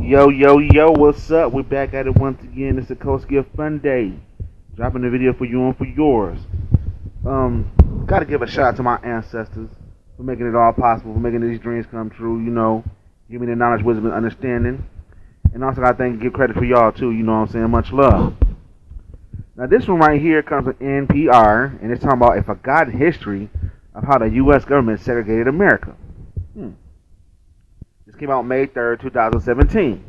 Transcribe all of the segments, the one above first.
Yo, yo, yo, what's up? We're back at it once again. It's the Coast Gift Fun Day. Dropping the video for you and for yours. Gotta give a shout out to my ancestors for making it all possible, for making these dreams come true, give me the knowledge, wisdom, and understanding. And also gotta give credit for y'all too, you know what I'm saying? Much love. Now this one right here comes from NPR, and it's talking about a forgotten history of how the U.S. government segregated America. This came out May 3rd, 2017.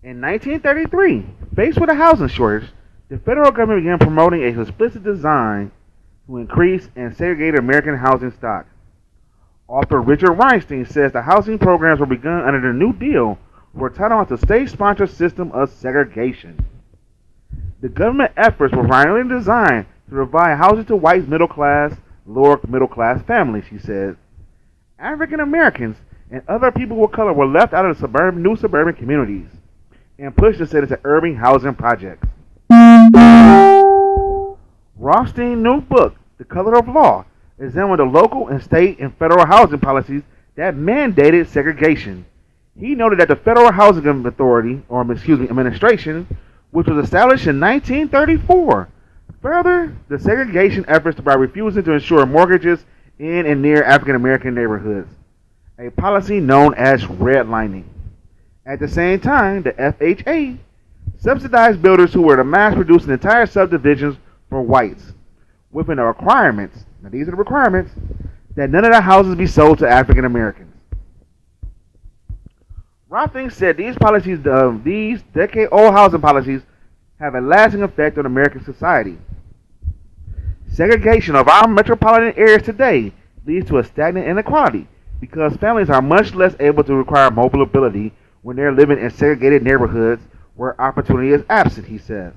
In 1933, faced with a housing shortage, the federal government began promoting a explicit design to increase and segregate American housing stock. Author Richard Weinstein says the housing programs were begun under the New Deal were tied on to state-sponsored system of segregation. The government efforts were primarily designed to provide housing to white middle-class, lower-middle-class families, he said. African Americans and other people of color were left out of the new suburban communities and pushed instead into urban housing projects. Rothstein's new book, The Color of Law, examined the local and state and federal housing policies that mandated segregation. He noted that the Federal Housing Administration, which was established in 1934, furthered the segregation efforts by refusing to insure mortgages in and near African American neighborhoods, a policy known as redlining. At the same time, the FHA subsidized builders who were to mass produce entire subdivisions for whites, within the requirements, now these are the requirements, that none of the houses be sold to African Americans. Rothstein said these policies, these decade-old housing policies, have a lasting effect on American society. Segregation of our metropolitan areas today leads to a stagnant inequality because families are much less able to require mobility when they're living in segregated neighborhoods where opportunity is absent, he says.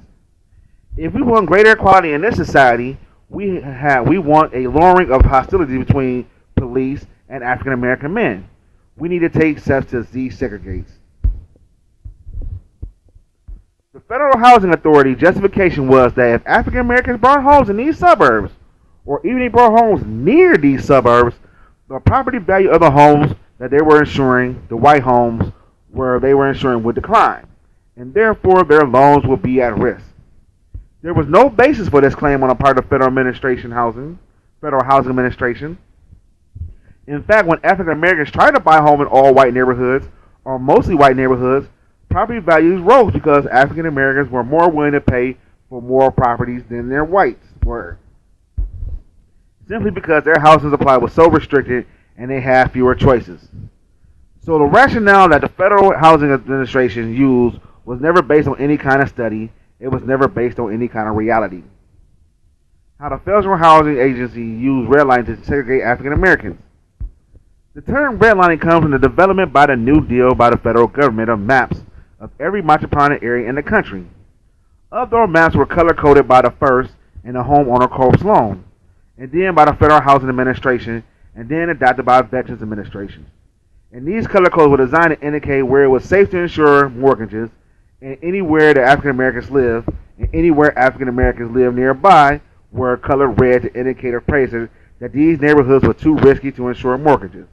If we want greater equality in this society, we want a lowering of hostility between police and African American men. We need to take steps to desegregate. The Federal Housing Authority justification was that if African Americans bought homes in these suburbs, or even they bought homes near these suburbs, the property value of the homes that they were insuring, the white homes where they were insuring, would decline, and therefore their loans would be at risk. There was no basis for this claim on the part of the Federal Housing Administration. In fact, when African Americans tried to buy a home in all white neighborhoods, or mostly white neighborhoods, property values rose because African Americans were more willing to pay for more properties than their whites were, simply because their housing supply was so restricted and they had fewer choices. So the rationale that the Federal Housing Administration used was never based on any kind of study. It was never based on any kind of reality. How the Federal Housing Agency used redlining to segregate African Americans. The term redlining comes from the development by the New Deal by the federal government of maps of every metropolitan area in the country. Other maps were color-coded by the First and the Homeowner Corpus Loan, and then by the Federal Housing Administration, and then adopted by the Veterans Administration. And these color codes were designed to indicate where it was safe to insure mortgages, and anywhere that African Americans live, and anywhere African Americans live nearby were colored red to indicate appraisers that these neighborhoods were too risky to insure mortgages.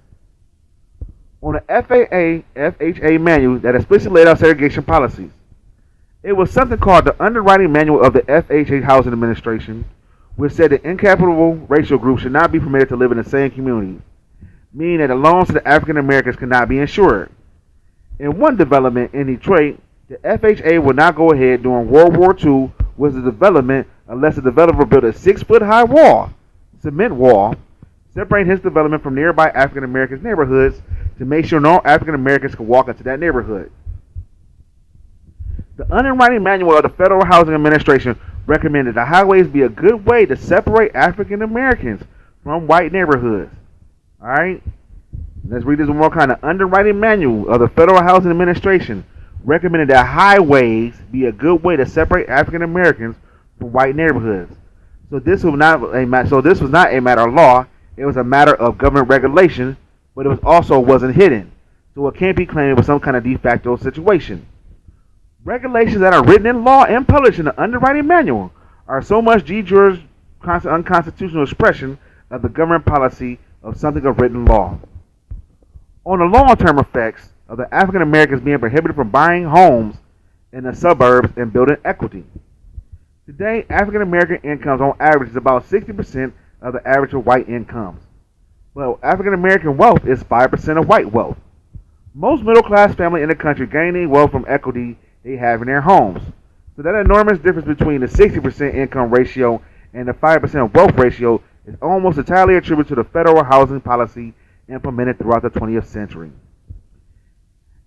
On the FHA manual that explicitly laid out segregation policies. It was something called the Underwriting Manual of the FHA Housing Administration, which said that incompatible racial groups should not be permitted to live in the same community, meaning that the loans to the African Americans could not be insured. In one development in Detroit, the FHA would not go ahead during World War II with the development unless the developer built a 6-foot-high wall, cement wall, separating his development from nearby African Americans' neighborhoods to make sure no African Americans could walk into that neighborhood. The Underwriting Manual of the Federal Housing Administration recommended that highways be a good way to separate African Americans from white neighborhoods. Alright? Let's read this one more time. The Underwriting Manual of the Federal Housing Administration recommended that highways be a good way to separate African Americans from white neighborhoods. So this was not a matter of law. It was a matter of government regulation, but it also wasn't hidden. So it can't be claimed it was some kind of de facto situation. Regulations that are written in law and published in the Underwriting Manual are so much de jure unconstitutional expression of the government policy of something of written law. On the long-term effects of the African Americans being prohibited from buying homes in the suburbs and building equity. Today, African American incomes on average is about 60% of the average of white incomes. Well, African American wealth is 5% of white wealth. Most middle class families in the country gain their wealth from equity they have in their homes. So that enormous difference between the 60% income ratio and the 5% wealth ratio is almost entirely attributed to the federal housing policy implemented throughout the 20th century.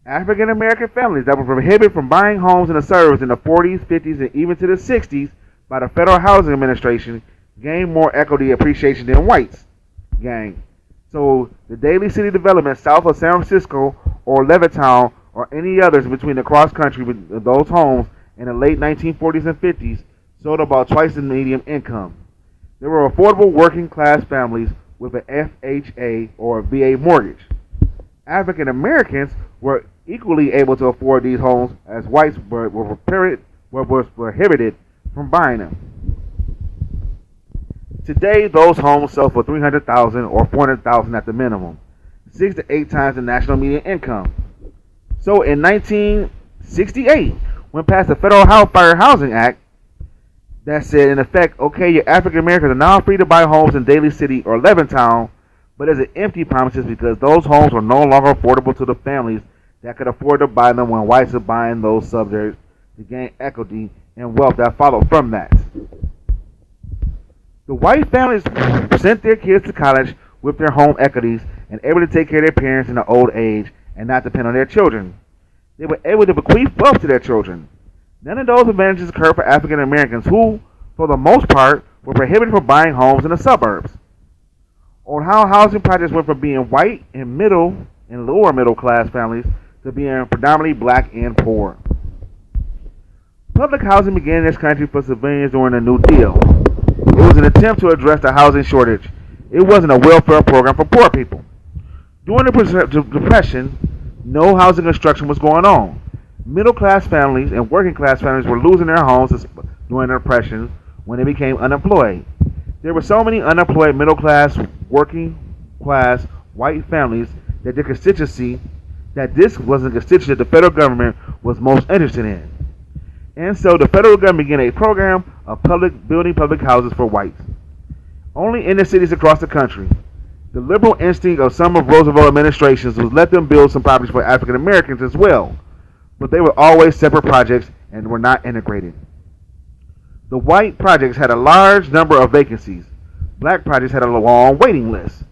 African American families that were prohibited from buying homes in the suburbs in the 40s, 50s, and even to the 60s by the Federal Housing Administration gained more equity appreciation than whites gained. So the Daly City development south of San Francisco or Levittown or any others between the cross country with those homes in the late 1940s and 50s sold about twice the median income. They were affordable working class families with an FHA or VA mortgage. African Americans were equally able to afford these homes as whites were prohibited from buying them. Today, those homes sell for $300,000 or $400,000 at the minimum, 6 to 8 times the national median income. So in 1968, when passed the Federal Fair Housing Act, that said, in effect, okay, your African Americans are now free to buy homes in Daly City or Levittown, but as an empty promises because those homes were no longer affordable to the families that could afford to buy them when whites are buying those suburbs to gain equity and wealth that followed from that. The white families sent their kids to college with their home equities and able to take care of their parents in their old age and not depend on their children. They were able to bequeath wealth to their children. None of those advantages occurred for African Americans who, for the most part, were prohibited from buying homes in the suburbs. On how housing projects went from being white and middle and lower middle class families to being predominantly black and poor. Public housing began in this country for civilians during the New Deal. It was an attempt to address the housing shortage. It wasn't a welfare program for poor people. During the Depression, no housing construction was going on. Middle-class families and working-class families were losing their homes during the Depression when they became unemployed. There were so many unemployed middle-class, working-class white families that this was a constituency that the federal government was most interested in. And so the federal government began a program of building public houses for whites. Only in the cities across the country. The liberal instinct of some of Roosevelt administrations was let them build some properties for African Americans as well, but they were always separate projects and were not integrated. The white projects had a large number of vacancies. Black projects had a long waiting list.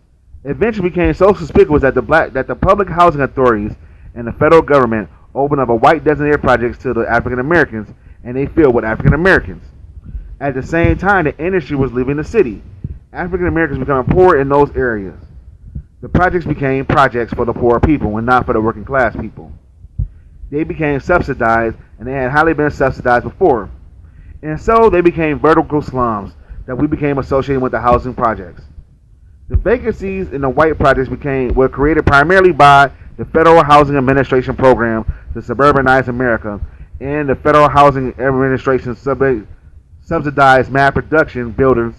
It eventually became so conspicuous that the public housing authorities and the federal government opened up a white designated projects to the African Americans, and they filled with African Americans. At the same time, the industry was leaving the city. African Americans becoming poor in those areas. The projects became projects for the poor people and not for the working class people. They became subsidized, and they had highly been subsidized before. And so they became vertical slums that we became associated with the housing projects. The vacancies in the white projects were created primarily by the Federal Housing Administration program to suburbanize America, and the Federal Housing Administration subsidized mass production buildings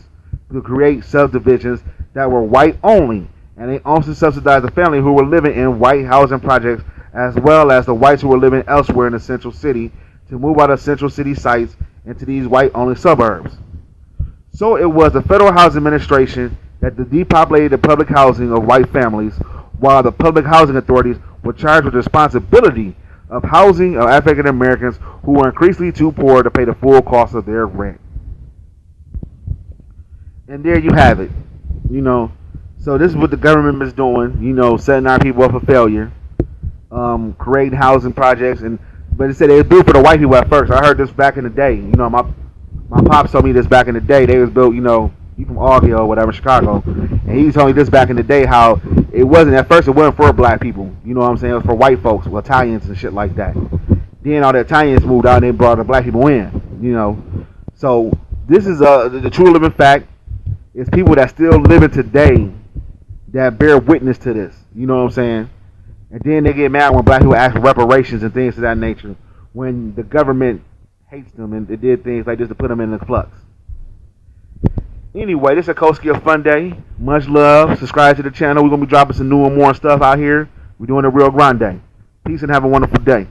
to create subdivisions that were white only, and they also subsidized the family who were living in white housing projects as well as the whites who were living elsewhere in the central city to move out of central city sites into these white only suburbs. So it was the Federal Housing Administration that depopulated the public housing of white families, while the public housing authorities were charged with the responsibility of housing of African Americans who were increasingly too poor to pay the full cost of their rent. And there you have it. So this is what the government is doing, setting our people up for failure, creating housing projects, but they said they built for the white people at first. I heard this back in the day. My pops told me this back in the day. They was built, he from Augie or whatever, Chicago, and he told me this back in the day how it wasn't at first. It wasn't for black people. You know what I'm saying? It was for white folks, Italians and shit like that. Then all the Italians moved out and they brought the black people in. So this is the true living fact. It's people that still living today that bear witness to this. You know what I'm saying? And then they get mad when black people ask for reparations and things of that nature when the government hates them and they did things like this to put them in the flux. Anyway, this is Iskosi of Fun Day. Much love. Subscribe to the channel. We're going to be dropping some new and more stuff out here. We're doing a real grande. Peace and have a wonderful day.